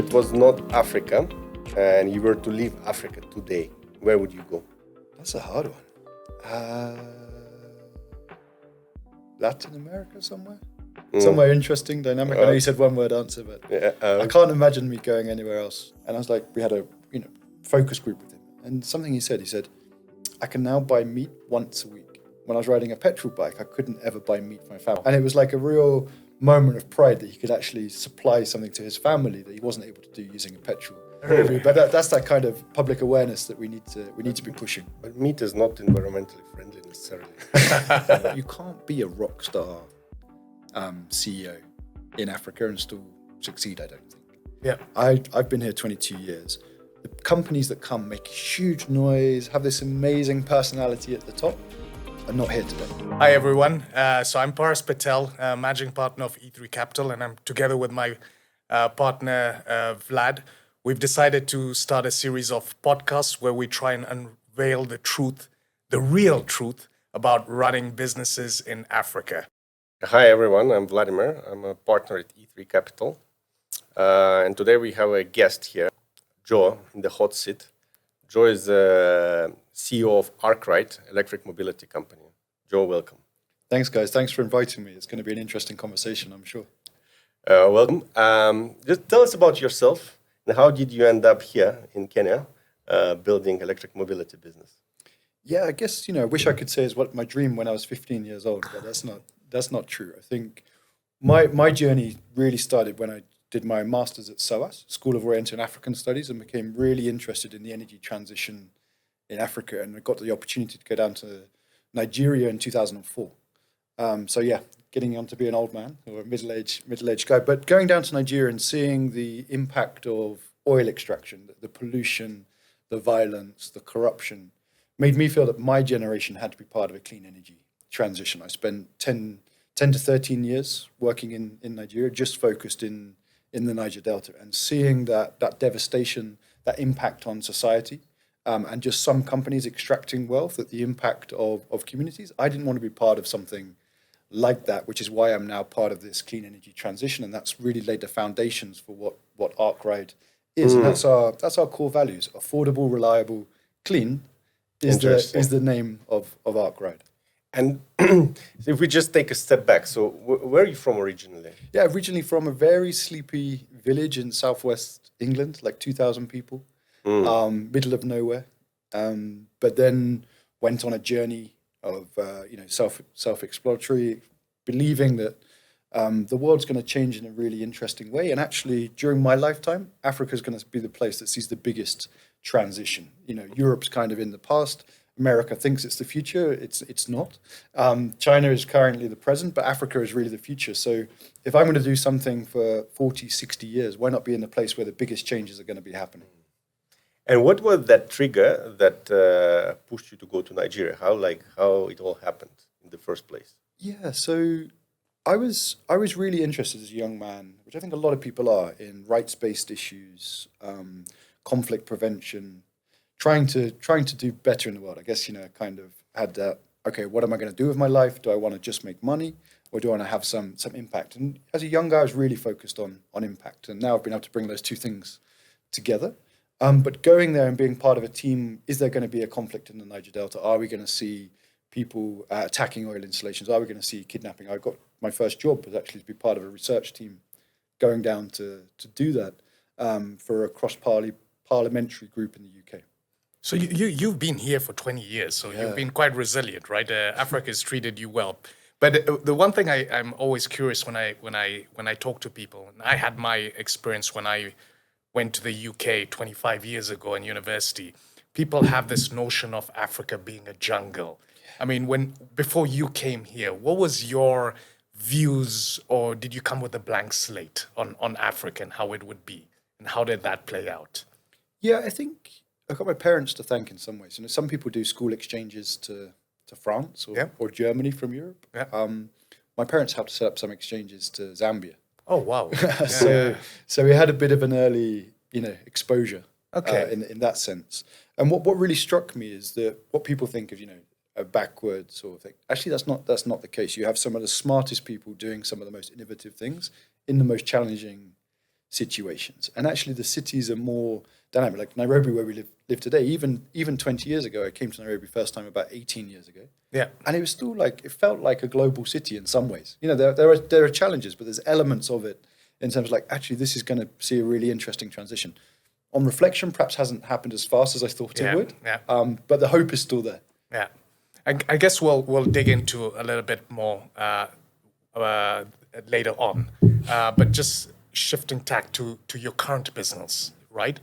it was not Africa and you were to leave Africa today, where would you go? That's a hard one. Latin America somewhere? Somewhere interesting, dynamic. I know you said one word answer, but I can't imagine me going anywhere else. And I was like, we had a focus group with him. And something he said, I can now buy meat once a week. When I was riding a petrol bike, I couldn't ever buy meat for my family. And it was like a real moment of pride that he could actually supply something to his family that he wasn't able to do using a petrol. But that's that kind of public awareness that we need to be pushing. But meat is not environmentally friendly necessarily. You can't be a rock star CEO in Africa and still succeed, I don't think. Yeah. I've been here 22 years. The companies that come make huge noise, have this amazing personality at the top, are not here today. Hi, everyone. So I'm Paras Patel, managing partner of E3 Capital, and I'm together with my partner, Vlad. We've decided to start a series of podcasts where we try and unveil the truth, the real truth about running businesses in Africa. Hi, everyone. I'm Vladimir. I'm a partner at E3 Capital. And today we have a guest here, Joe, in the hot seat. Joe is the CEO of Arkwright, electric mobility company. Joe, welcome. Thanks, guys. Thanks for inviting me. It's going to be an interesting conversation, I'm sure. Welcome. Just tell us about yourself and how did you end up here in Kenya building electric mobility business? Yeah, I guess, I wish I could say is what my dream when I was 15 years old, but that's not true. I think my journey really started when I did my master's at SOAS, School of Oriental and African Studies, and became really interested in the energy transition in Africa. And I got the opportunity to go down to Nigeria in 2004. Getting on to be an old man or a middle-aged guy, but going down to Nigeria and seeing the impact of oil extraction, the pollution, the violence, the corruption, made me feel that my generation had to be part of a clean energy transition. I spent 10 to 13 years working in Nigeria, just focused in the Niger Delta, and seeing that devastation, that impact on society, and just some companies extracting wealth at the impact of communities. I didn't want to be part of something like that, which is why I'm now part of this clean energy transition, and that's really laid the foundations for what Arkwright is. And that's our core values: affordable, reliable, clean is the name of Arkwright. And if we just take a step back, so where are you from originally? Yeah, originally from a very sleepy village in southwest England, like 2,000 people, middle of nowhere. But then went on a journey of self-exploratory, believing that the world's going to change in a really interesting way. And actually, during my lifetime, Africa is going to be the place that sees the biggest transition. Europe's kind of in the past. America thinks it's the future. It's not. China is currently the present, but Africa is really the future. So if I'm going to do something for 40, 60 years, why not be in the place where the biggest changes are going to be happening? And what was that trigger that pushed you to go to Nigeria? How it all happened in the first place? Yeah, so I was really interested as a young man, which I think a lot of people are, in rights-based issues, conflict prevention, trying to do better in the world. I guess, kind of had that, okay, what am I going to do with my life? Do I want to just make money, or do I want to have some impact? And as a young guy, I was really focused on impact. And now I've been able to bring those two things together. But going there and being part of a team, is there going to be a conflict in the Niger Delta? Are we going to see people attacking oil installations? Are we going to see kidnapping? I got my first job was actually to be part of a research team going down to do that for a cross-parliamentary group in the UK. So you've been here for 20 years, so you've been quite resilient, right? Africa has treated you well. But the one thing I'm always curious when I talk to people, and I had my experience when I went to the UK 25 years ago in university, people have this notion of Africa being a jungle. I mean, before you came here, what was your views, or did you come with a blank slate on Africa and how it would be? And how did that play out? Yeah, I think I've got my parents to thank in some ways. Some people do school exchanges to France or Germany from Europe. Yeah. My parents helped set up some exchanges to Zambia. Oh, wow. So we had a bit of an early, exposure in that sense. And what really struck me is that what people think of, a backward sort of thing. Actually, that's not the case. You have some of the smartest people doing some of the most innovative things in the most challenging situations. And actually the cities are more dynamic. Like Nairobi, where we live today, even 20 years ago, I came to Nairobi first time about 18 years ago. Yeah. And it was still like, it felt like a global city in some ways. You know, there are challenges, but there's elements of it in terms of like, actually, this is going to see a really interesting transition. On reflection, perhaps hasn't happened as fast as I thought it would. Yeah. But the hope is still there. Yeah. I guess we'll dig into a little bit more later on. But just shifting tack to your current business, right?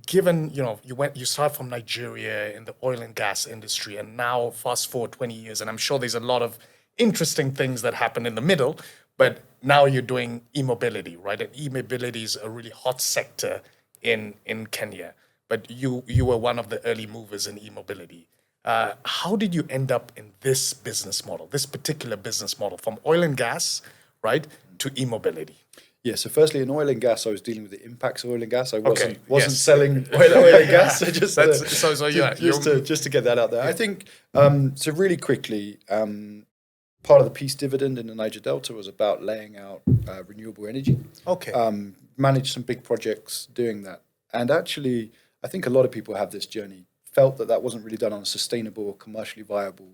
Given you start from Nigeria in the oil and gas industry, and now fast forward 20 years, and I'm sure there's a lot of interesting things that happen in the middle. But now you're doing e-mobility, right? And e-mobility is a really hot sector in Kenya. But you were one of the early movers in e-mobility. How did you end up in this business model, this particular business model, from oil and gas, right, to e-mobility? Yeah, so firstly, in oil and gas, I was dealing with the impacts of oil and gas. I wasn't yes. selling oil and gas. So just to get that out there. Yeah. I think, so really quickly, part of the peace dividend in the Niger Delta was about laying out renewable energy. Okay. Managed some big projects doing that. And actually, I think a lot of people have this journey, felt that wasn't really done on a sustainable or commercially viable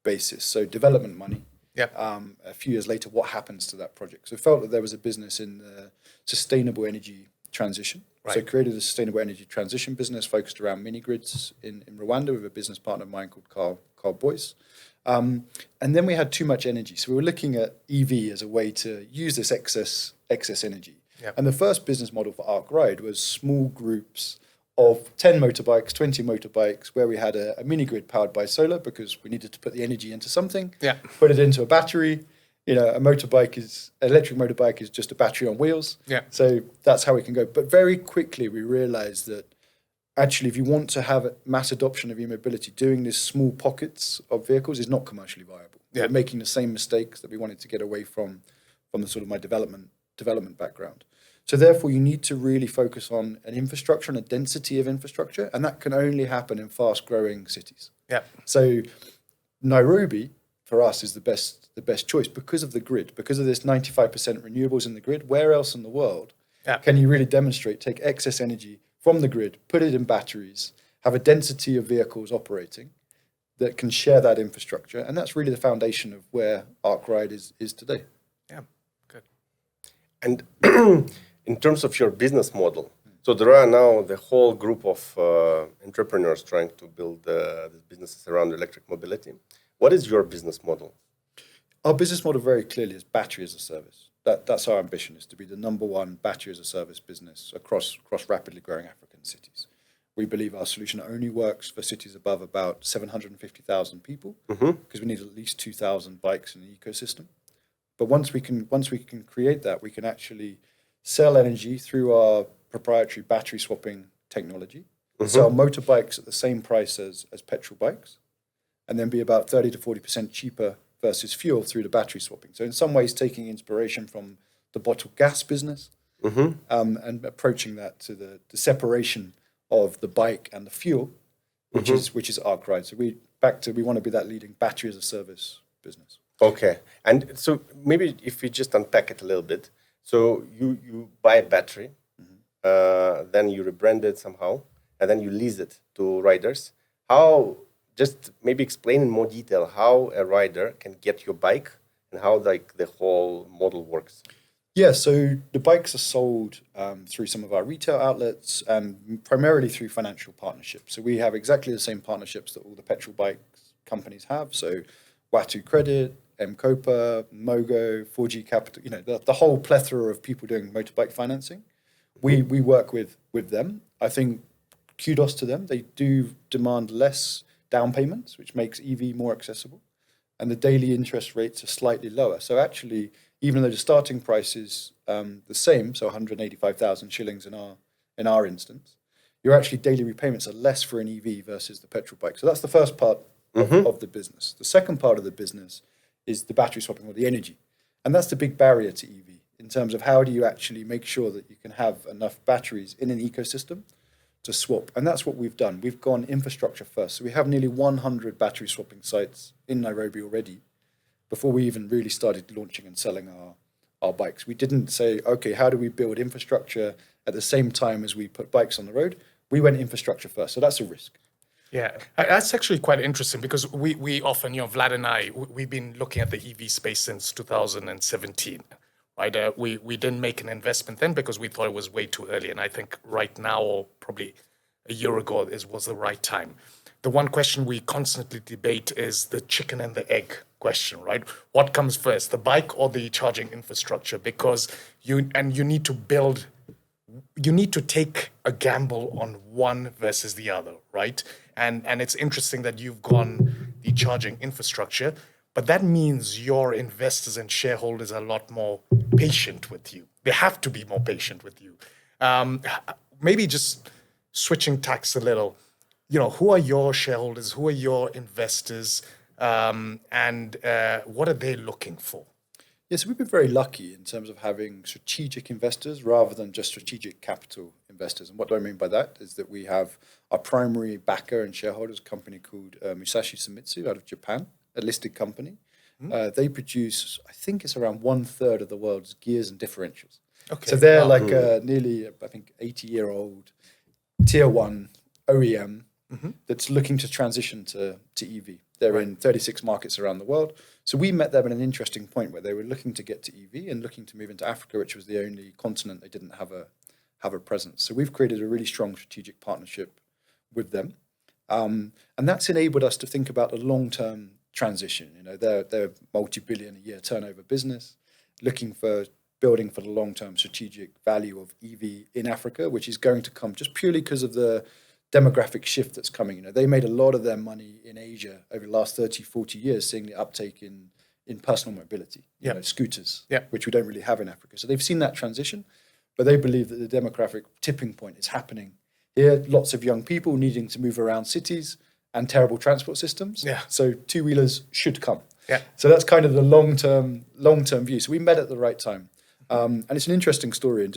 basis. So development money. Yep. A few years later, what happens to that project? So felt that there was a business in the sustainable energy transition. Right. So created a sustainable energy transition business focused around mini grids in Rwanda with a business partner of mine called Carl Boyce. And then we had too much energy. So we were looking at EV as a way to use this excess energy. Yep. And the first business model for Arc Ride was small groups of 10 motorbikes, 20 motorbikes, where we had a mini grid powered by solar because we needed to put the energy into something, put it into a battery. You know, an electric motorbike is just a battery on wheels. Yeah. So that's how we can go. But very quickly we realized that actually, if you want to have mass adoption of e-mobility, doing these small pockets of vehicles is not commercially viable. Yeah. We're making the same mistakes that we wanted to get away from the sort of my development background. So therefore, you need to really focus on an infrastructure and a density of infrastructure, and that can only happen in fast-growing cities. Yeah. So Nairobi, for us, is the best choice because of the grid, because of this 95% renewables in the grid. Where else in the world can you really demonstrate, take excess energy from the grid, put it in batteries, have a density of vehicles operating that can share that infrastructure? And that's really the foundation of where Arc Ride is today. Yeah, good. And in terms of your business model, so there are now the whole group of entrepreneurs trying to build these businesses around electric mobility. What is your business model? Our business model very clearly is battery as a service. That's our ambition, is to be the number one battery as a service business across rapidly growing African cities. We believe our solution only works for cities above about 750,000 people because we need at least 2,000 bikes in the ecosystem. But once we can create that, we can actually sell energy through our proprietary battery swapping technology, sell motorbikes at the same price as petrol bikes, and then be about 30 to 40% cheaper versus fuel through the battery swapping. So in some ways, taking inspiration from the bottled gas business and approaching that to the separation of the bike and the fuel, which is Arc Ride. So we want to be that leading battery as a service business. Okay, and so maybe if we just unpack it a little bit. So you buy a battery, then you rebrand it somehow, and then you lease it to riders. How? Just maybe explain in more detail how a rider can get your bike and how like the whole model works. Yeah, so the bikes are sold through some of our retail outlets and primarily through financial partnerships. So we have exactly the same partnerships that all the petrol bike companies have. So Watu Credit, M-Copa, Mogo, 4G Capital, the whole plethora of people doing motorbike financing. We work with them. I think kudos to them. They do demand less down payments, which makes EV more accessible. And the daily interest rates are slightly lower. So actually, even though the starting price is the same, so 185,000 shillings in our instance, your actually daily repayments are less for an EV versus the petrol bike. So that's the first part of the business. The second part of the business is the battery swapping or the energy. And that's the big barrier to EV in terms of how do you actually make sure that you can have enough batteries in an ecosystem to swap. And that's what we've done. We've gone infrastructure first. So we have nearly 100 battery swapping sites in Nairobi already before we even really started launching and selling our bikes. We didn't say, okay, how do we build infrastructure at the same time as we put bikes on the road? We went infrastructure first. So that's a risk. Yeah, that's actually quite interesting because we often, Vlad and I, we've been looking at the EV space since 2017, right? We didn't make an investment then because we thought it was way too early. And I think right now, or probably a year ago, was the right time. The one question we constantly debate is the chicken and the egg question, right? What comes first, the bike or the charging infrastructure? Because you need to build, you need to take a gamble on one versus the other, right? And it's interesting that you've gone the charging infrastructure, but that means your investors and shareholders are a lot more patient with you. They have to be more patient with you. Maybe just switching tacks a little, who are your shareholders? Who are your investors? And what are they looking for? Yes, we've been very lucky in terms of having strategic investors rather than just strategic capital investors. And what do I mean by that is that we have our primary backer and shareholders, a company called Musashi Sumitsu out of Japan, a listed company. They produce, I think it's around 1/3 of the world's gears and differentials. Okay. So they're like nearly, I think, 80-year-old tier one OEM that's looking to transition to EV. They're in 36 markets around the world. So we met them at an interesting point where they were looking to get to EV and looking to move into Africa, which was the only continent they didn't have a presence. So we've created a really strong strategic partnership with them. And that's enabled us to think about the long-term transition. They're multi-billion-a-year turnover business, looking for building for the long-term strategic value of EV in Africa, which is going to come just purely because of the demographic shift that's coming. They made a lot of their money in Asia over the last 30, 40 years, seeing the uptake in personal mobility, scooters, which we don't really have in Africa. So they've seen that transition, but they believe that the demographic tipping point is happening here. Lots of young people needing to move around cities and terrible transport systems. Yeah. So two-wheelers should come. Yeah. So that's kind of the long-term view. So we met at the right time. And it's an interesting story. And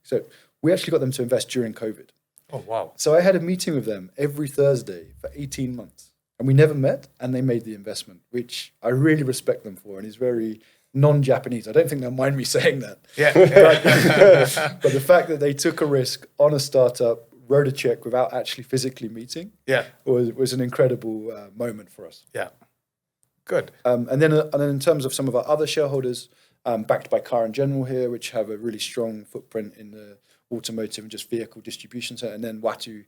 so we actually got them to invest during COVID. Oh, wow. So I had a meeting with them every Thursday for 18 months. And we never met, and they made the investment, which I really respect them for. And it's very non-Japanese. I don't think they'll mind me saying that. Yeah. But the fact that they took a risk on a startup, wrote a check without actually physically meeting was an incredible moment for us. Yeah. Good. And then in terms of some of our other shareholders, backed by Car and General here, which have a really strong footprint in the automotive and just vehicle distribution center, and then Watu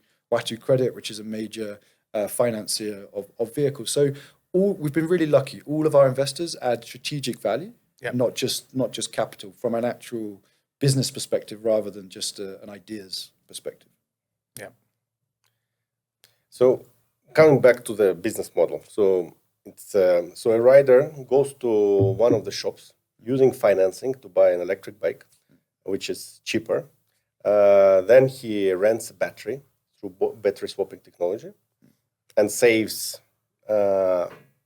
Credit, which is a major financier of vehicles. So we've been really lucky. All of our investors add strategic value, not just capital, from an actual business perspective rather than just an ideas perspective. Yeah. So coming back to the business model, so it's so a rider goes to one of the shops using financing to buy an electric bike, which is cheaper. Then he rents a battery through battery swapping technology and saves,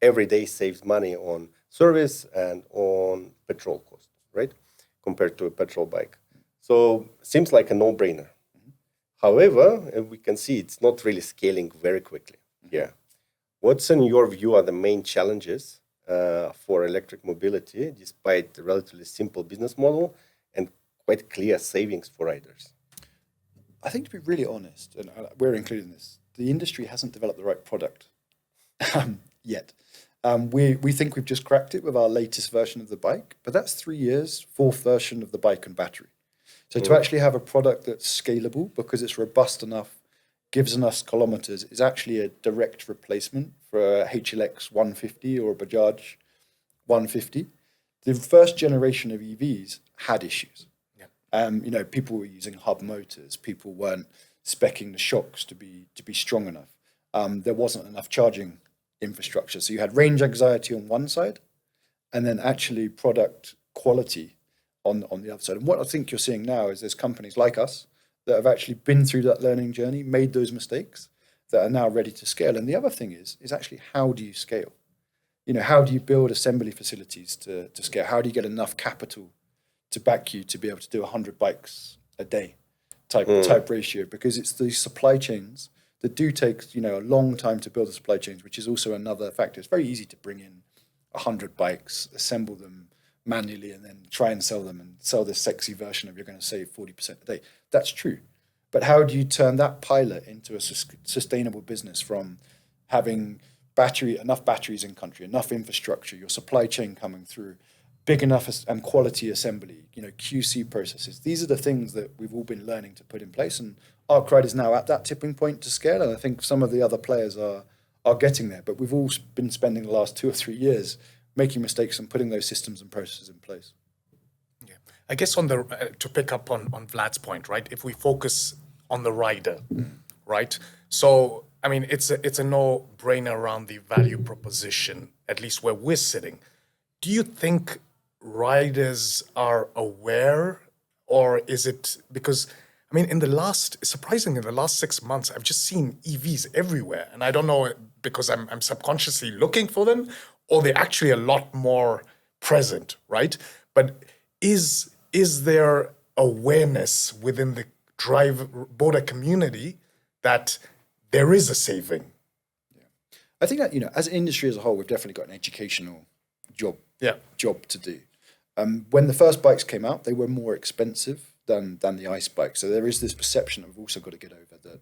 every day saves money on service and on petrol cost, right? Compared to a petrol bike. So seems like a no-brainer. However, we can see it's not really scaling very quickly. Yeah. What's in your view are the main challenges for electric mobility, despite the relatively simple business model and quite clear savings for riders? I think, to be really honest, and we're including this, the industry hasn't developed the right product yet. We think we've just cracked it with our latest version of the bike, but that's 3 years, fourth version of the bike and battery. So to actually have a product that's scalable because it's robust enough, gives enough kilometers, is actually a direct replacement for a HLX 150 or a Bajaj 150. The first generation of EVs had issues. People were using hub motors. People weren't speccing the shocks to be strong enough. There wasn't enough charging infrastructure. So you had range anxiety on one side, and then actually product quality on the other side. And what I think you're seeing now is there's companies like us that have actually been through that learning journey, made those mistakes, that are now ready to scale. And the other thing is actually, how do you scale? How do you build assembly facilities to scale? How do you get enough capital to back you to be able to do 100 bikes a day type ratio? Because it's the supply chains that do take a long time to build the supply chains, which is also another factor. It's very easy to bring in 100 bikes, assemble them, manually and then try and sell them and sell this sexy version of you're going to save 40% a day. That's true. But how do you turn that pilot into a sustainable business from having enough batteries in country, enough infrastructure, your supply chain coming through, big enough and quality assembly, QC processes. These are the things that we've all been learning to put in place. And Arkwright is now at that tipping point to scale. And I think some of the other players are getting there. But we've all been spending the last 2 or 3 years making mistakes and putting those systems and processes in place. Yeah, I guess to pick up on Vlad's point, right? If we focus on the rider, right? So I mean, it's a no-brainer around the value proposition, at least where we're sitting. Do you think riders are aware, or is it because? I mean, surprisingly, in the last 6 months, I've just seen EVs everywhere, and I don't know because I'm subconsciously looking for them, or they're actually a lot more present, right? But is there awareness within the boarder community that there is a saving? Yeah. I think that, as an industry as a whole, we've definitely got an educational job to do. When the first bikes came out, they were more expensive than the ICE bike. So there is this perception that we've also got to get over that,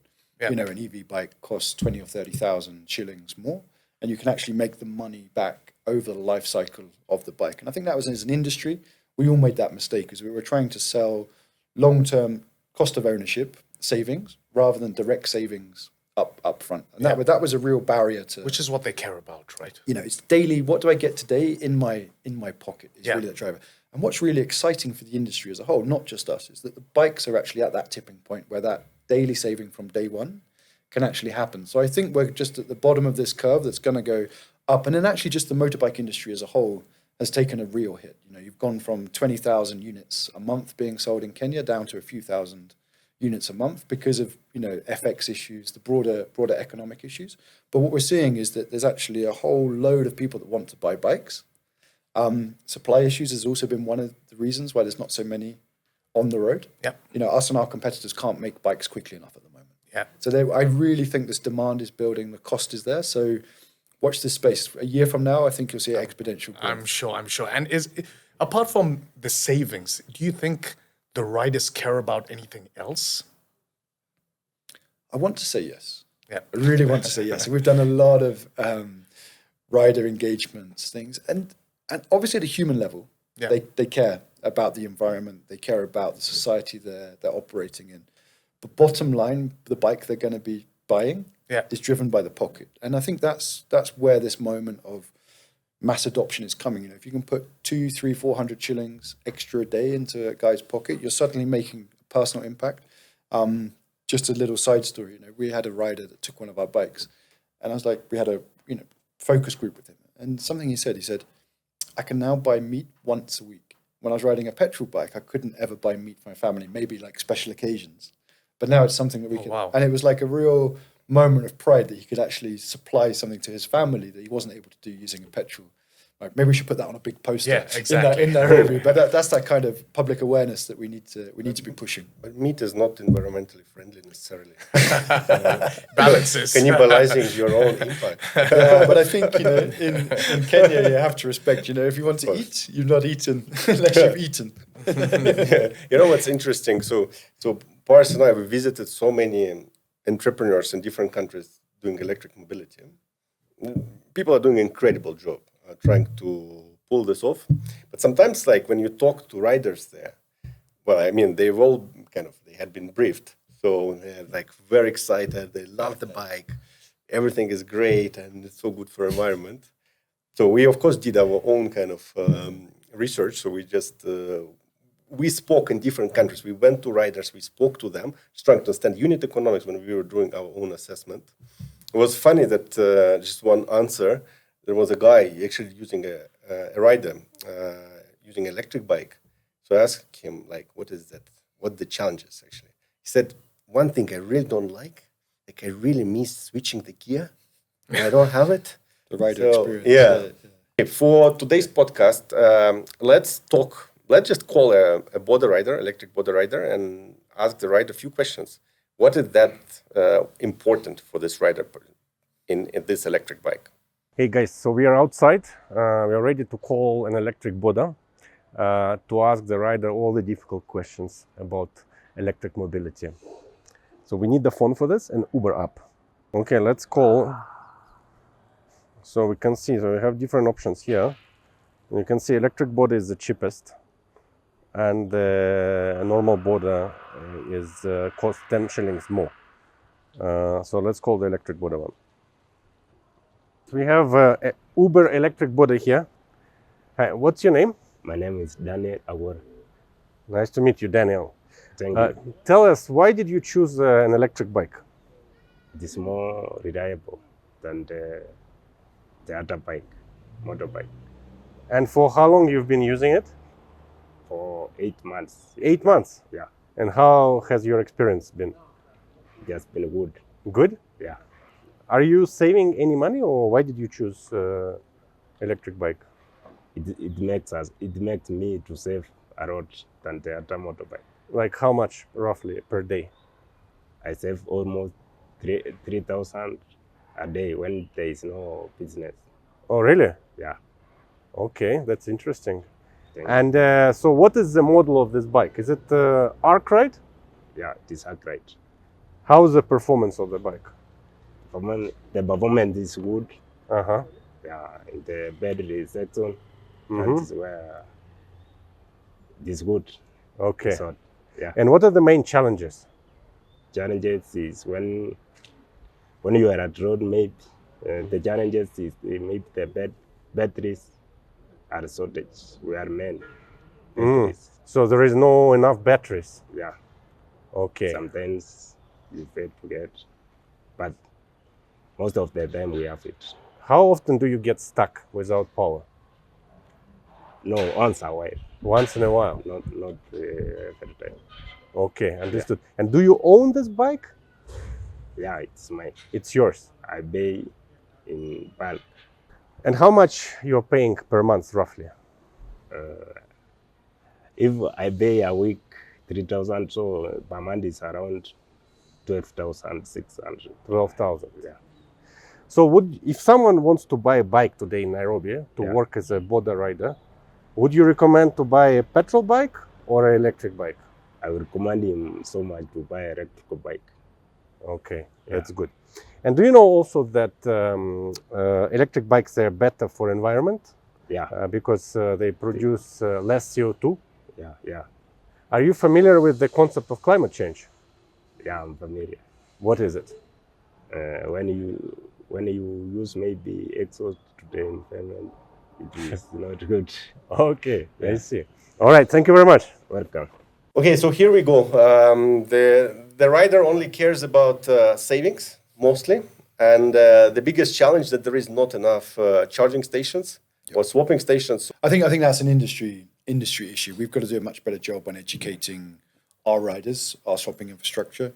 an EV bike costs 20 or 30,000 shillings more, and you can actually make the money back over the life cycle of the bike. And I think that was, as an industry, we all made that mistake because we were trying to sell long-term cost of ownership savings rather than direct savings up front. And that was a real barrier to... Which is what they care about, right? It's daily, what do I get today in my pocket is really that driver. And what's really exciting for the industry as a whole, not just us, is that the bikes are actually at that tipping point where that daily saving from day one can actually happen. So I think we're just at the bottom of this curve that's going to go up. And then actually just the motorbike industry as a whole has taken a real hit. You've gone from 20,000 units a month being sold in Kenya down to a few thousand units a month because of FX issues, the broader economic issues. But what we're seeing is that there's actually a whole load of people that want to buy bikes. Supply issues has also been one of the reasons why there's not so many on the road. Us and our competitors can't make bikes quickly enough at the moment. So I really think this demand is building, the cost is there. So watch this space. A year from now, I think you'll see exponential growth. I'm sure. And apart from the savings, do you think the riders care about anything else? I want to say yes. I really want to say yes. We've done a lot of rider engagements, things, and obviously at a human level, they care about the environment, they care about the society they're operating in. But bottom line, the bike they're going to be buying is driven by the pocket. And I think that's where this moment of mass adoption is coming. If you can put 200, 300, 400 shillings extra a day into a guy's pocket, you're suddenly making a personal impact. Just a little side story, we had a rider that took one of our bikes, and I was like, we had a focus group with him, and something he said, I can now buy meat once a week. When I was riding a petrol bike, I couldn't ever buy meat for my family, maybe like special occasions. But now it's something that we can, and it was like a real moment of pride that he could actually supply something to his family that he wasn't able to do using a petrol. Like maybe we should put that on a big poster in their review. But that's that kind of public awareness that we need to be pushing. But meat is not environmentally friendly necessarily. Balances. Cannibalizing your own impact. But I think in Kenya you have to respect. If you want to eat, you've not eaten unless you've eaten. What's interesting? So Paris and I, we visited so many entrepreneurs in different countries doing electric mobility. People are doing an incredible job trying to pull this off. But sometimes, like when you talk to riders there, they've all they had been briefed. So they're like very excited. They love the bike. Everything is great and it's so good for environment. So we, of course, did our own kind of research. So we just, we spoke in different countries. We went to riders, we spoke to them, just trying to understand unit economics when we were doing our own assessment. It was funny that just one answer, there was a guy actually using a rider, using an electric bike. So I asked him, like, what is that? What the challenges, actually? He said, one thing I really don't like I really miss switching the gear. I don't have it. The rider experience. Okay, for today's podcast, let's just call a border rider, electric border rider, and ask the rider a few questions. What is that important for this rider in this electric bike? Hey guys, so we are outside. We are ready to call an electric border. to ask the rider all the difficult questions about electric mobility. So we need the phone for this and Uber app. Okay, let's call. So we can see, so we have different options here. You can see electric body is the cheapest, and the normal border is cost 10 shillings more. So let's call the electric border one. We have a Uber electric body here. Hi, what's your name? My name is Daniel Awar. Nice to meet you, Daniel. Thank you. Tell us, why did you choose an electric bike? It is more reliable than the other motorbike. And for how long you've been using it? For 8 months. 8 months? Yeah, And how has your experience been? it has been good. Good? Yeah, Are you saving any money, or why did you choose electric bike? it makes me to save a lot than the other motorbike. Like how much roughly per day? I save almost 3,000 a day when there is no business. Oh, really? Yeah. Okay, that's interesting. Thank you. And so what is the model of this bike? Is it Arkwright? Yeah, it is accurate. How is the performance of the bike? The performance is good. Uh-huh. Yeah, in the battery section, Mhm. that is where it is good. Okay. So, yeah. And what are the main challenges? Challenges is when you are at road, maybe the challenges is maybe the batteries are shortage. We are men. Batteries. So there is no enough batteries. Yeah. Okay. Sometimes you fail to get, but most of the time we have it. How often do you get stuck without power? No, once a while, Once in a while. not every time. Okay, understood. And do you own this bike? Yeah, it's mine. It's yours. I pay in bulk. And how much you're paying per month roughly? If I pay a week 3,000, so per month is around 12,600. 12,000. Yeah. So if someone wants to buy a bike today in Nairobi to Yeah. work as a border rider, would you recommend to buy a petrol bike or an electric bike? I would recommend him so much to buy an electrical bike. Okay, that's good. And do you know also that electric bikes are better for environment Yeah, because they produce less CO2? yeah, Are you familiar with the concept of climate change? yeah. I'm familiar. What is it? When you use maybe exhaust to the environment, it is not good. Okay, I Yeah. see. All right, thank you very much. Welcome. Okay, so here we go. The rider only cares about savings mostly, and the biggest challenge that there is not enough charging stations or swapping stations. I think that's an industry issue. We've got to do a much better job on educating our riders, our swapping infrastructure.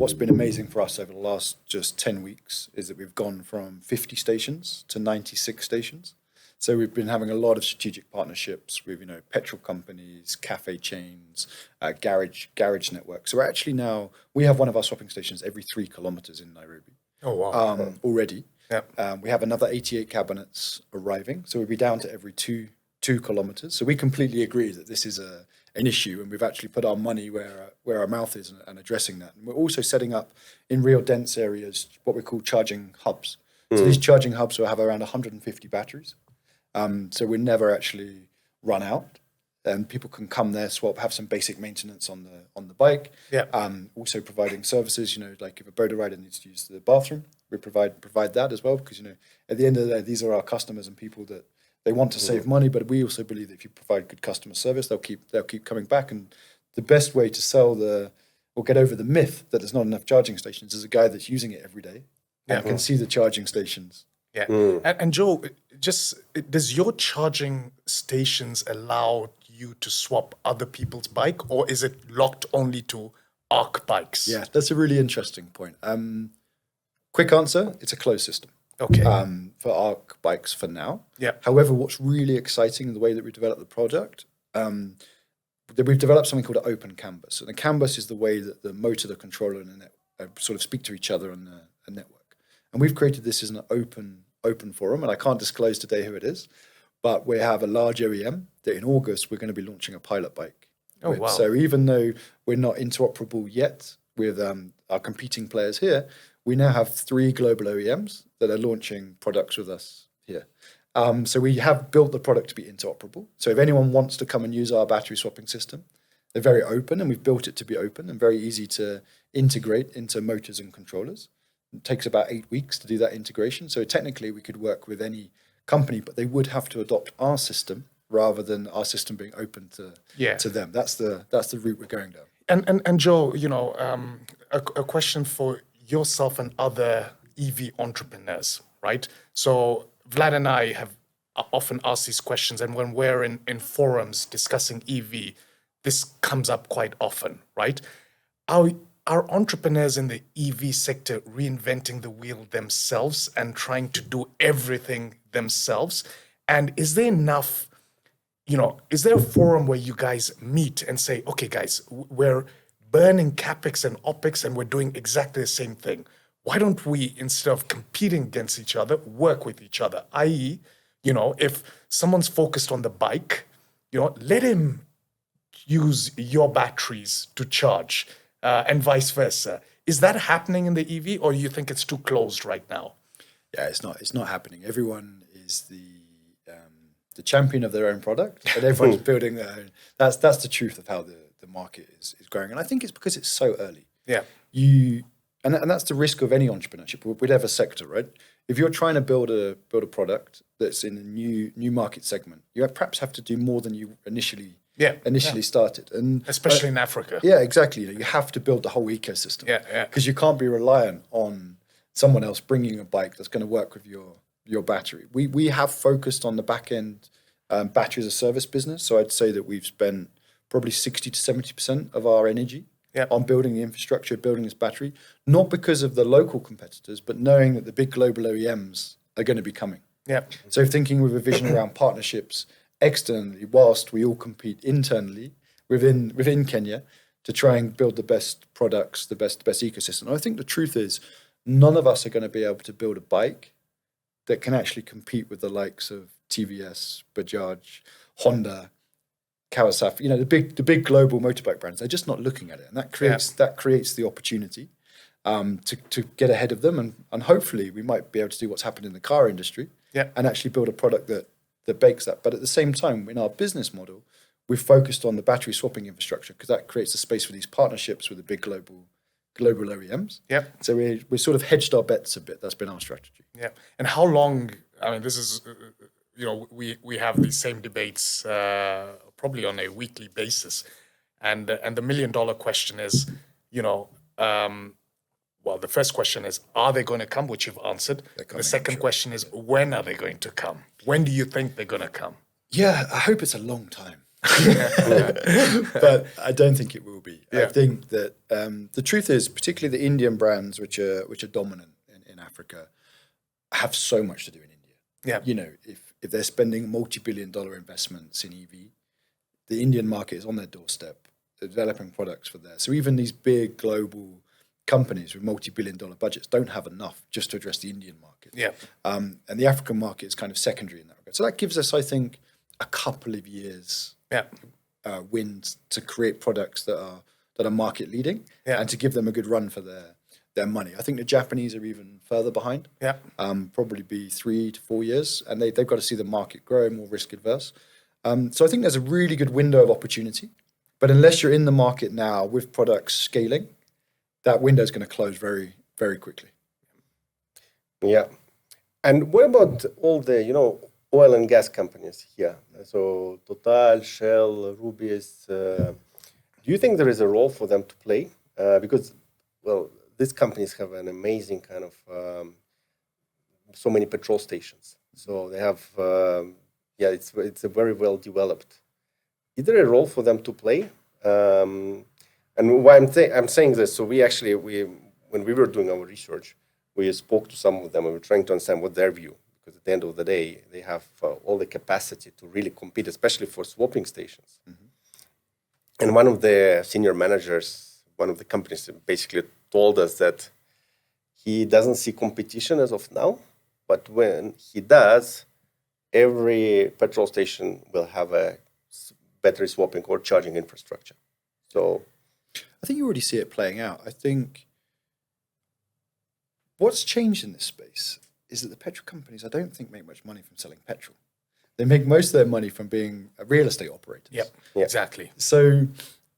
What's been amazing for us over the last just 10 weeks is that we've gone from 50 stations to 96 stations. So we've been having a lot of strategic partnerships with, petrol companies, cafe chains, garage networks. So we're actually now, we have one of our swapping stations every 3 kilometers in Nairobi. Oh, wow. Already. Yeah. We have another 88 cabinets arriving. So we'll be down to every two kilometers. So we completely agree that this is an issue, and we've actually put our money where our mouth is and addressing that. And we're also setting up in real dense areas what we call charging hubs. So these charging hubs will have around 150 batteries. So we never actually run out, and people can come there, swap, have some basic maintenance on the bike. Yeah. Also providing services, like if a boater rider needs to use the bathroom, we provide that as well, because at the end of the day, these are our customers and people that they want to save money, but we also believe that if you provide good customer service, they'll keep coming back. And the best way to sell or get over the myth that there's not enough charging stations is a guy that's using it every day and can see the charging stations. Yeah. And Joe, does your charging stations allow you to swap other people's bike, or is it locked only to ARC bikes? Yeah, that's a really interesting point. Quick answer, it's a closed system. Okay. For ARC bikes for now. Yeah. However, what's really exciting in the way that we develop the product, that we've developed something called an open canvas. And the canvas is the way that the motor, the controller, and the net sort of speak to each other on a network. And we've created this as an open forum, and I can't disclose today who it is, But we have a large OEM that in August we're going to be launching a pilot bike. Oh, wow. So even though we're not interoperable yet with our competing players here, we now have 3 global OEMs that are launching products with us here. So we have built the product to be interoperable. So if anyone wants to come and use our battery swapping system, they're very open, and we've built it to be open and very easy to integrate into motors and controllers. It takes about 8 weeks to do that integration. So technically we could work with any company, but they would have to adopt our system rather than our system being open to them. That's the route we're going down. And Joe, a question for yourself and other EV entrepreneurs, right? So Vlad and I have often asked these questions, and when we're in forums discussing EV, this comes up quite often, right? Are entrepreneurs in the EV sector reinventing the wheel themselves and trying to do everything themselves? And is there enough, is there a forum where you guys meet and say, okay, guys, we're burning CapEx and OpEx and we're doing exactly the same thing. Why don't we, instead of competing against each other, work with each other? i.e., if someone's focused on the bike, let him use your batteries to charge and vice versa. Is that happening in the EV, or do you think it's too closed right now? Yeah, it's not happening. Everyone is the champion of their own product, and everyone's building their own. That's the truth of how the market is growing, and I think it's because it's so early. Yeah, and that's the risk of any entrepreneurship, whatever sector, right? If you're trying to build a product that's in a new market segment, you perhaps have to do more than you initially started, and especially in Africa. Yeah, exactly. You have to build the whole ecosystem. Yeah. Because you can't be reliant on someone else bringing a bike that's going to work with your battery. We have focused on the back end battery as a service business. So I'd say that we've spent probably 60 to 70% of our energy on building the infrastructure, building this battery, not because of the local competitors, but knowing that the big global OEMs are going to be coming. Yeah. So thinking with a vision around partnerships externally, whilst we all compete internally within Kenya to try and build the best products, the best ecosystem. And I think the truth is, none of us are going to be able to build a bike that can actually compete with the likes of TVS, Bajaj, Honda, Kawasaki. The big global motorbike brands. They're just not looking at it, and that creates the opportunity to get ahead of them, and hopefully we might be able to do what's happened in the car industry and actually build a product that bakes that. But at the same time, in our business model, we've focused on the battery swapping infrastructure because that creates a space for these partnerships with the big global OEMs. Yeah. So we sort of hedged our bets a bit. That's been our strategy. Yeah. And how long? I mean, this is we have these same debates probably on a weekly basis, and the $1 million question is, well, the first question is, are they going to come, which you've answered. The second question is, when are they going to come? When do you think they're going to come? Yeah, I hope it's a long time. But I don't think it will be. I think that the truth is, particularly the Indian brands, which are dominant in Africa, have so much to do in India. Yeah. If they're spending multi-billion-dollar investments in EV, the Indian market is on their doorstep. They're developing products for there. So even these big global companies with multi-billion-dollar budgets don't have enough just to address the Indian market. Yeah. And the African market is kind of secondary in that regard. So that gives us, I think, a couple of years wind to create products that are market leading and to give them a good run for their money. I think the Japanese are even further behind. Yeah. Probably be 3 to 4 years, and they've got to see the market grow, more risk adverse. So I think there's a really good window of opportunity, but unless you're in the market now with products scaling, that window is going to close very, very quickly. Yeah. And what about all the, oil and gas companies here? So Total, Shell, Rubis, do you think there is a role for them to play? Because, well, these companies have an amazing kind of, so many petrol stations. So they have, it's a very well developed. Is there a role for them to play? And why I'm saying this, so when we were doing our research, we spoke to some of them and we were trying to understand what their view, because at the end of the day, they have all the capacity to really compete, especially for swapping stations. Mm-hmm. And one of the senior managers, one of the companies basically told us that he doesn't see competition as of now, but when he does, every petrol station will have a battery swapping or charging infrastructure. So I think you already see it playing out. I think what's changed in this space is that the petrol companies, I don't think, make much money from selling petrol. They make most of their money from being real estate operators. Yep, Yeah. exactly. So,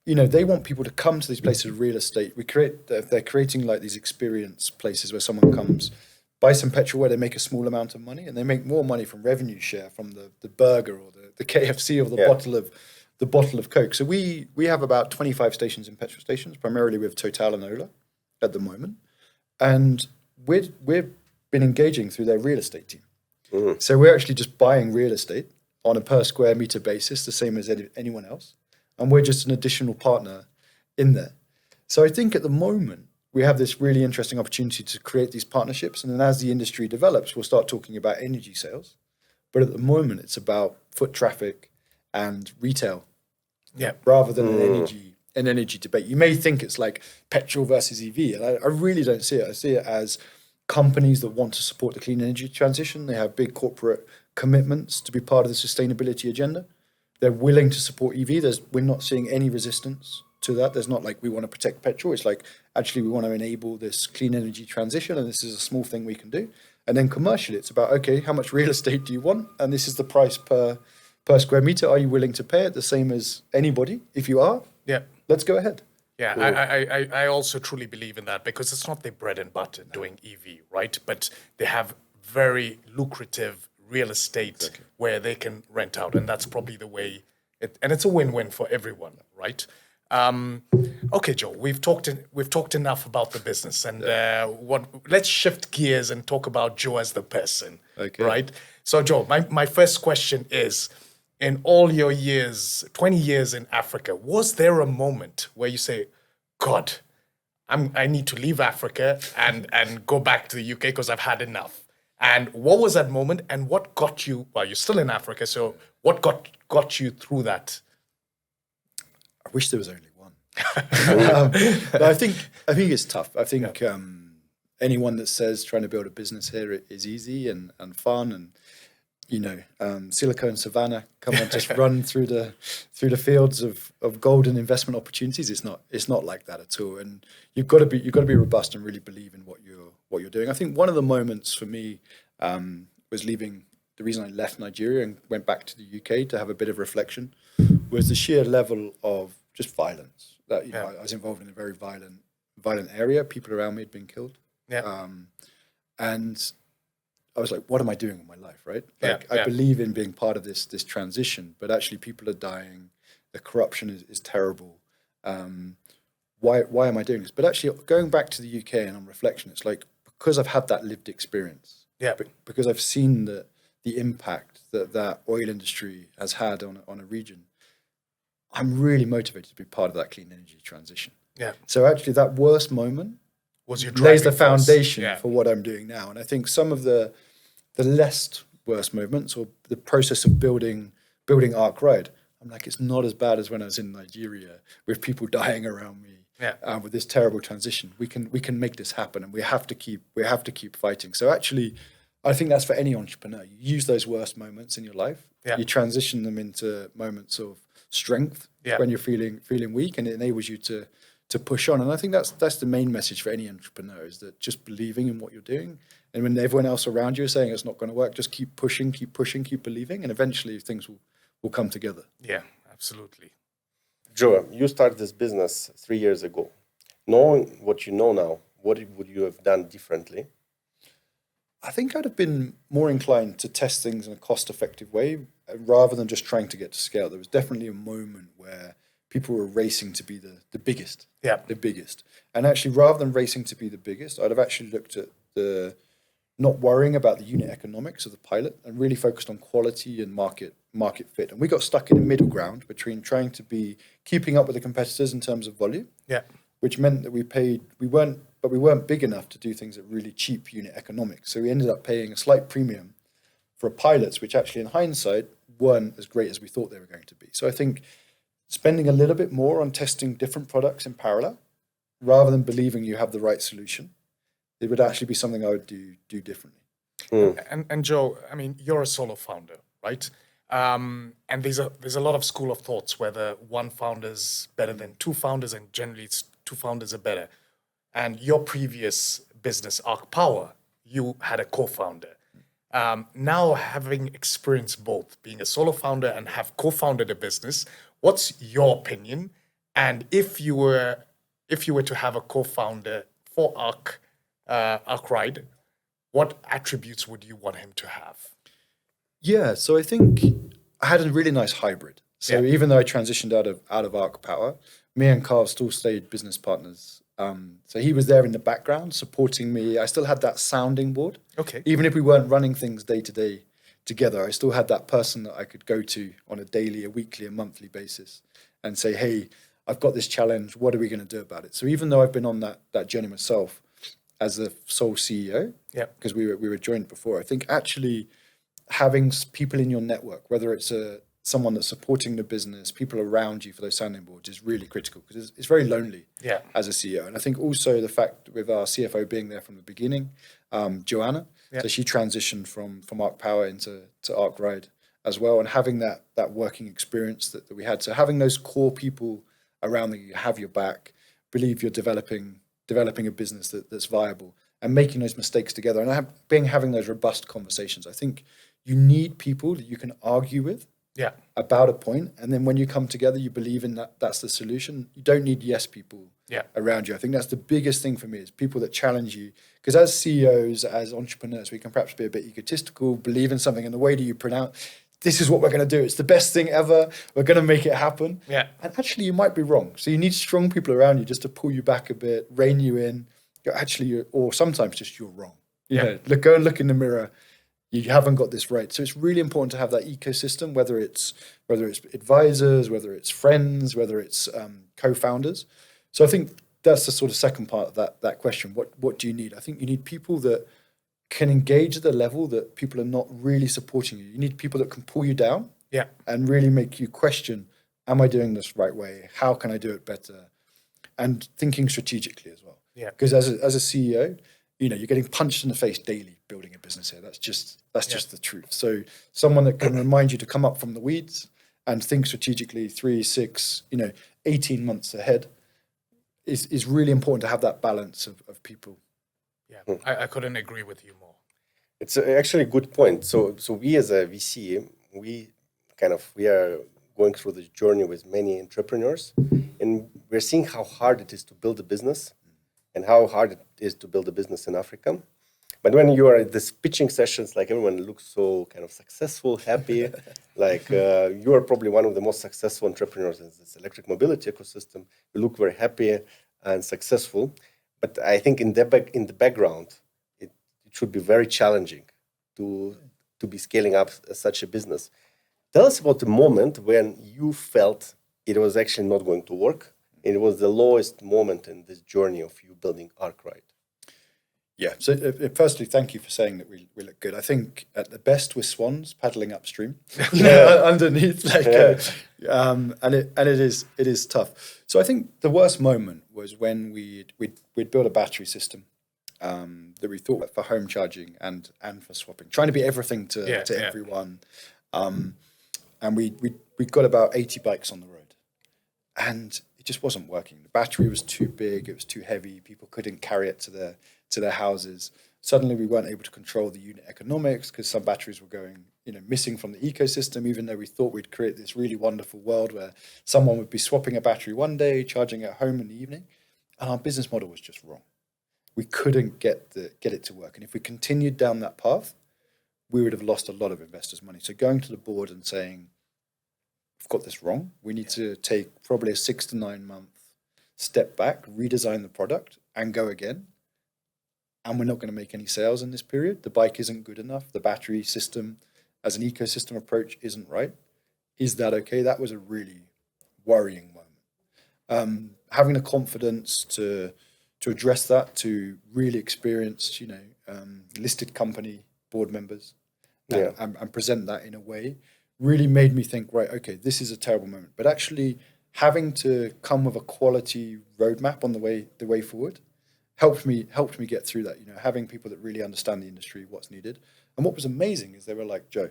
they want people to come to these places of real estate. They're creating like these experience places where someone comes, buy some petrol where they make a small amount of money, and they make more money from revenue share from the burger or the KFC or the bottle of Coke. So we have about 25 stations in petrol stations, primarily with Total and Ola at the moment, and we've been engaging through their real estate team. So we're actually just buying real estate on a per square meter basis, the same as anyone else. And we're just an additional partner in there. So I think at the moment, we have this really interesting opportunity to create these partnerships. And then as the industry develops, we'll start talking about energy sales. But at the moment, it's about foot traffic and retail rather than an energy debate. You may think it's like petrol versus EV. And I really don't see it. I see it as companies that want to support the clean energy transition. They have big corporate commitments to be part of the sustainability agenda. They're willing to support EV. We're not seeing any resistance to that. There's not like we want to protect petrol. It's like actually we want to enable this clean energy transition, and this is a small thing we can do. And then commercially, it's about, okay, how much real estate do you want? And this is the price per square meter. Are you willing to pay it the same as anybody? If you are, let's go ahead. Yeah, I also truly believe in that, because it's not their bread and butter doing EV, right? But they have very lucrative real estate where they can rent out, and that's probably the way. And it's a win-win for everyone, right? Okay, Joe, we've talked enough about the business, and let's shift gears and talk about Joe as the person, right? So, Joe, my first question is, in all your years, 20 years in Africa, was there a moment where you say, God, I need to leave Africa and go back to the UK because I've had enough? And what was that moment, and what got you, well, you're still in Africa, so what got you through that? I wish there was only one. But I think it's tough. I think anyone that says trying to build a business here is easy and fun, and Silicon Savannah, come on, just run through the fields of golden investment opportunities. It's not like that at all. And you've got to be robust and really believe in what you're doing. I think one of the moments for me was leaving. The reason I left Nigeria and went back to the UK to have a bit of reflection was the sheer level of just violence. That I was involved in a very violent area. People around me had been killed. And I was like, what am I doing with my life, right? I believe in being part of this transition, but actually people are dying. The corruption is terrible. Why am I doing this? But actually going back to the UK and on reflection, it's like, because I've had that lived experience, because I've seen the impact that oil industry has had on a region, I'm really motivated to be part of that clean energy transition. So actually that worst moment lays the foundation for what I'm doing now. And I think some of the less worst moments, or the process of building Ark Ride, I'm like, it's not as bad as when I was in Nigeria with people dying around me. With this terrible transition, we can make this happen, and we have to keep fighting. So actually, I think that's for any entrepreneur. You use those worst moments in your life. You transition them into moments of strength when you're feeling weak, and it enables you to push on. And I think that's the main message for any entrepreneur, is that just believing in what you're doing. And when everyone else around you is saying it's not going to work, just keep pushing, keep believing, and eventually things will come together. Yeah, absolutely. Joe, you started this business 3 years ago. Knowing what you know now, what would you have done differently? I think I'd have been more inclined to test things in a cost-effective way rather than just trying to get to scale. There was definitely a moment where people were racing to be the biggest. The biggest. And actually, rather than racing to be the biggest, I'd have actually looked at not worrying about the unit economics of the pilot and really focused on quality and market fit. And we got stuck in the middle ground between trying to be keeping up with the competitors in terms of volume, which meant that we weren't big enough to do things at really cheap unit economics. So we ended up paying a slight premium for pilots, which actually in hindsight weren't as great as we thought they were going to be. So I think spending a little bit more on testing different products in parallel, rather than believing you have the right solution, it would actually be something I would do differently. And Joe, I mean, you're a solo founder, right? And there's a lot of school of thoughts whether one founder's better than two founders, and generally it's two founders are better. And your previous business, Arc Power, you had a co-founder. Now, having experienced both, being a solo founder and have co-founded a business, what's your opinion? And if you were to have a co-founder for Arc Ride, what attributes would you want him to have? Yeah, so I think I had a really nice hybrid. So Yeah. even though I transitioned out of Arc Power, me and Carl still stayed business partners. So he was there in the background supporting me. I still had that sounding board. Okay. Even if we weren't running things day to day together, I still had that person that I could go to on a daily, a weekly, a monthly basis and say, hey, I've got this challenge. What are we going to do about it? So even though I've been on that journey myself as a sole CEO, Yeah. because we were joint before, I think actually having people in your network, whether it's someone that's supporting the business, people around you for those sounding boards is really critical because it's very lonely Yeah. as a CEO. And I think also the fact with our CFO being there from the beginning, Joanna, Yeah. so she transitioned from Arc Power into Arc Ride as well, and having that working experience that we had. So having those core people around that you have your back, believe you're developing a business that's viable and making those mistakes together and having those robust conversations. I think you need people that you can argue with Yeah. about a point, and then when you come together, you believe in that's the solution. You don't need yes people Yeah. around you. I think that's the biggest thing for me is people that challenge you. Because as CEOs, as entrepreneurs, we can perhaps be a bit egotistical, believe in something, and the way that you pronounce, this is what we're going to do. It's the best thing ever. We're going to make it happen. Yeah. And actually, you might be wrong. So you need strong people around you just to pull you back a bit, rein you in. Or sometimes just you're wrong. Yeah. Go and look in the mirror. You haven't got this right. So it's really important to have that ecosystem, whether it's advisors, whether it's friends, whether it's co-founders. So I think that's the sort of second part of that question. What do you need? I think you need people that can engage at the level that people are not really supporting you. You need people that can pull you down Yeah. and really make you question, am I doing this the right way? How can I do it better? And thinking strategically as well. Yeah. Because as a CEO, you're getting punched in the face daily building a business here. That's just the truth. So someone that can remind you to come up from the weeds and think strategically 3, 6, 18 months ahead is really important to have that balance of people. Yeah. I couldn't agree with you more. It's actually a good point. So we as a VC, we are going through this journey with many entrepreneurs, and we're seeing how hard it is to build a business and how hard it is to build a business in Africa. But when you are at these pitching sessions, like everyone looks so kind of successful, happy, like you are probably one of the most successful entrepreneurs in this electric mobility ecosystem. You look very happy and successful. But I think in the background, it should be very challenging to be scaling up such a business. Tell us about the moment when you felt it was actually not going to work. It was the lowest moment in this journey of you building Arc Ride. Yeah. So firstly, thank you for saying that we look good. I think at the best we're swans paddling upstream, underneath, and it is tough. So I think the worst moment was when we'd built a battery system that we thought for home charging and for swapping, trying to be everything to everyone. And we got about 80 bikes on the road, and it just wasn't working. The battery was too big, it was too heavy. People couldn't carry it to their houses. Suddenly we weren't able to control the unit economics because some batteries were going, missing from the ecosystem, even though we thought we'd create this really wonderful world where someone would be swapping a battery one day, charging at home in the evening. And our business model was just wrong. We couldn't get it to work. And if we continued down that path, we would have lost a lot of investors' money. So going to the board and saying, we've got this wrong. We need to take probably a 6 to 9 month step back, redesign the product and go again. And we're not going to make any sales in this period. The bike isn't good enough. The battery system as an ecosystem approach isn't right. Is that okay? That was a really worrying moment. Having the confidence to address that to really experienced, listed company board members and present that in a way really made me think, right, okay, this is a terrible moment. But actually having to come with a quality roadmap on the way forward helped me get through that. Having people that really understand the industry, what's needed. And what was amazing is they were like, Joe,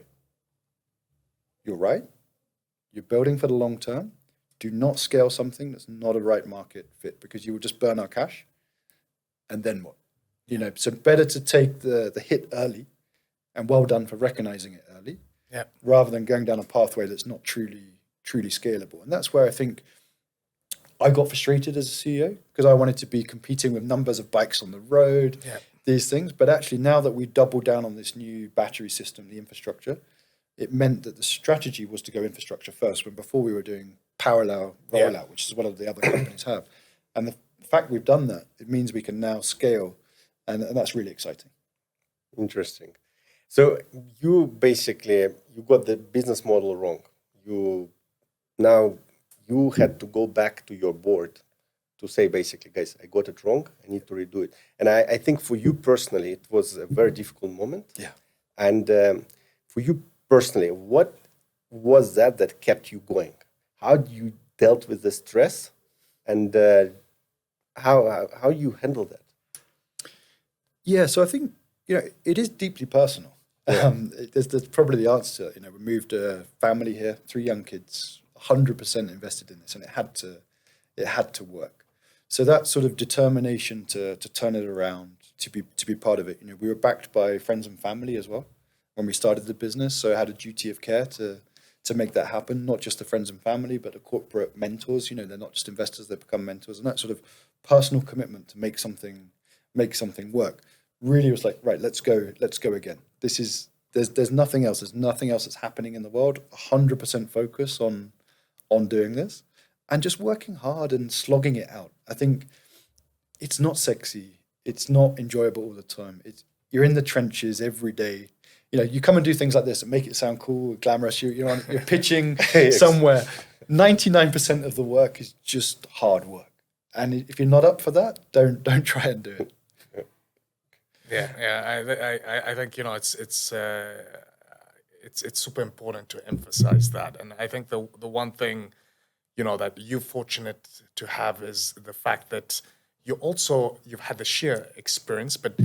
you're right. You're building for the long term. Do not scale something that's not a right market fit, because you will just burn our cash. And then what? So better to take the hit early, and well done for recognizing it early, rather than going down a pathway that's not truly scalable. And that's where I think I got frustrated as a CEO, because I wanted to be competing with numbers of bikes on the road, these things. But actually, now that we doubled down on this new battery system, the infrastructure, it meant that the strategy was to go infrastructure first, when before we were doing parallel rollout, which is what the other companies have. And the fact we've done that, it means we can now scale, and that's really exciting. Interesting. So you got the business model wrong. You had to go back to your board to say, basically, guys, I got it wrong. I need to redo it. And I think for you personally, it was a very difficult moment. Yeah. And for you personally, what was that kept you going? How you dealt with the stress, and how you handled that? Yeah, so I think it is deeply personal. Yeah. There's probably the answer. We moved a family here, 3 young kids, 100% invested in this, and it had to work. So that sort of determination to turn it around, to be part of it. We were backed by friends and family as well when we started the business, so I had a duty of care to make that happen. Not just the friends and family, but the corporate mentors. They're not just investors; they become mentors, and that sort of personal commitment to make something work really was like, right, let's go again. There's nothing else. There's nothing else that's happening in the world. 100% focus on doing this, and just working hard and slogging it out. I think it's not sexy. It's not enjoyable all the time. You're in the trenches every day. You come and do things like this and make it sound cool, glamorous. You're pitching somewhere. 99% of the work is just hard work, and if you're not up for that, don't try and do it. I think it's super important to emphasize that, and I think the one thing that you're fortunate to have is the fact that you've had the sheer experience, but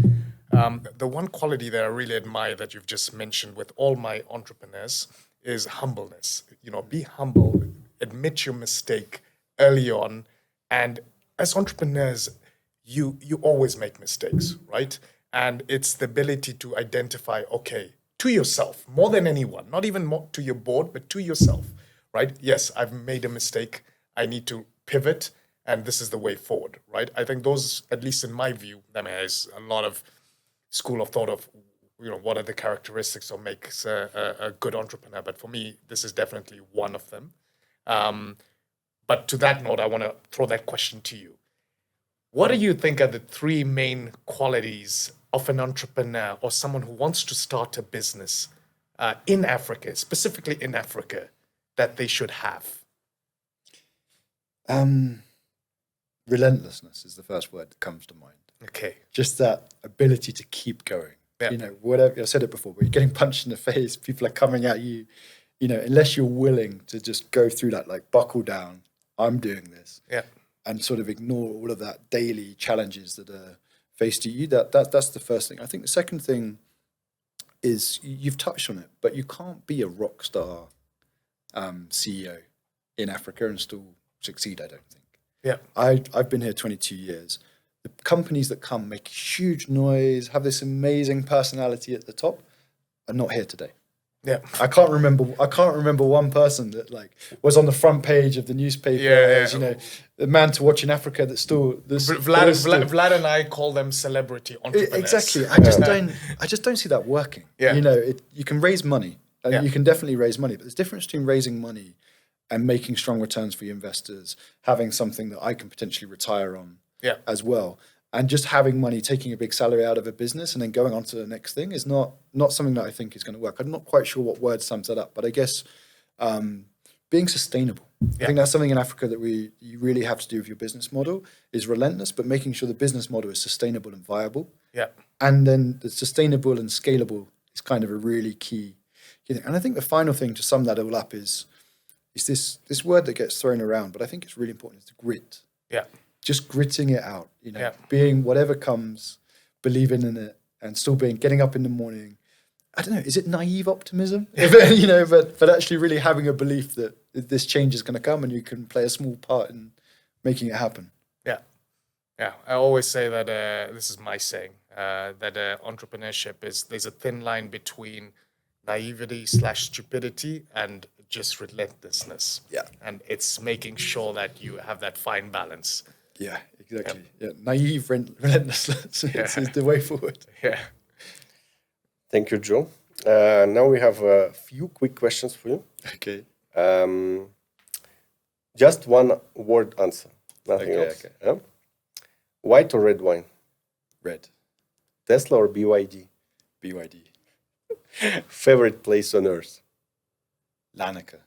the one quality that I really admire that you've just mentioned with all my entrepreneurs is humbleness. Be humble, admit your mistake early on, and as entrepreneurs, you always make mistakes, right? And it's the ability to identify, to yourself, more than anyone, not even more to your board, but to yourself, right? Yes, I've made a mistake. I need to pivot, and this is the way forward, right? I think those, at least in my view, there's a lot of school of thought of, what are the characteristics that makes a good entrepreneur? But for me, this is definitely one of them. But to that note, I want to throw that question to you. What do you think are the 3 main qualities of an entrepreneur or someone who wants to start a business in Africa, specifically in Africa, that they should have? Relentlessness is the first word that comes to mind. Okay. Just that ability to keep going. Yep. Whatever, I said it before, but you're getting punched in the face, people are coming at you, unless you're willing to just go through that, like, buckle down, I'm doing this. Yeah. And sort of ignore all of that daily challenges that are faced to you. That's the first thing. I think the second thing is, you've touched on it, but you can't be a rock star CEO in Africa and still succeed, I don't think. Yeah. I've been here 22 years. The companies that come make huge noise, have this amazing personality at the top, are not here today. Yeah, I can't remember one person that was on the front page of the newspaper. The man to watch in Africa. Vlad and I call them celebrity entrepreneurs. Exactly. I just don't see that working. Yeah. You can raise money, and you can definitely raise money, but there's a difference between raising money and making strong returns for your investors, having something that I can potentially retire on as well. And just having money, taking a big salary out of a business and then going on to the next thing is not something that I think is going to work. I'm not quite sure what word sums that up, but I guess being sustainable. I think that's something in Africa that you really have to do with your business model, is relentless, but making sure the business model is sustainable and viable. Yeah. And then the sustainable and scalable is kind of a really key thing. And I think the final thing to sum that all up is this word that gets thrown around, but I think it's really important, is the grit. Yeah. just gritting it out, you know, Yeah. being whatever comes, believing in it, and still getting up in the morning. I don't know, is it naive optimism? You know, but actually really having a belief that this change is going to come and you can play a small part in making it happen. Yeah. Yeah. I always say that, this is my saying, that entrepreneurship there's a thin line between naivety/stupidity and just relentlessness. Yeah. And it's making sure that you have that fine balance. Yeah, exactly. Yeah, naive, relentless is the way forward. Yeah. Thank you, Joe. Now we have a few quick questions for you. Okay. Just one word answer, nothing else. Okay. Yeah? White or red wine? Red. Tesla or BYD? BYD. Favorite place on earth? Lanaka.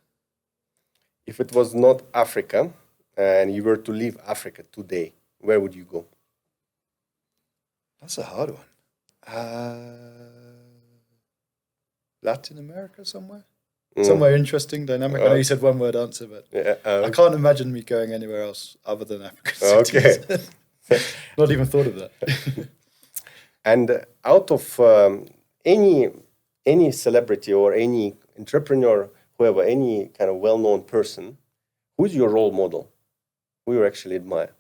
If it was not Africa and you were to leave Africa today, where would you go? That's a hard one. Latin America somewhere? Somewhere interesting, dynamic. I know you said one word answer, but I can't imagine me going anywhere else other than Africa. Okay. Not even thought of that. And out of any celebrity or any entrepreneur, whoever, any kind of well-known person, who's your role model? Who you actually admire?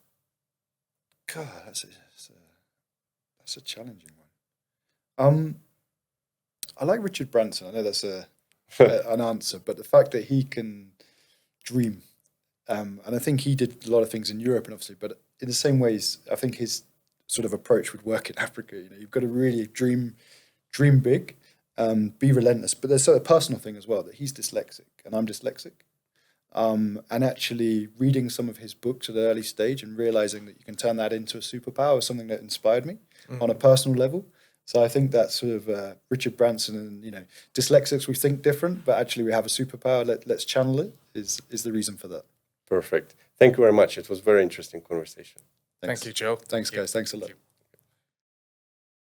God, that's a challenging one. I like Richard Branson. I know that's an answer, but the fact that he can dream, and I think he did a lot of things in Europe, and obviously, but in the same ways, I think his sort of approach would work in Africa. You know, you've got to really dream big, be relentless. But there's a personal thing as well, that he's dyslexic and I'm dyslexic. And actually reading some of his books at an early stage and realizing that you can turn that into a superpower was something that inspired me on a personal level. So I think that sort of Richard Branson and, you know, dyslexics, we think different, but actually we have a superpower. Let's channel it is the reason for that. Perfect. Thank you very much. It was a very interesting conversation. Thank you, Joe. Thanks, guys. Thanks a lot.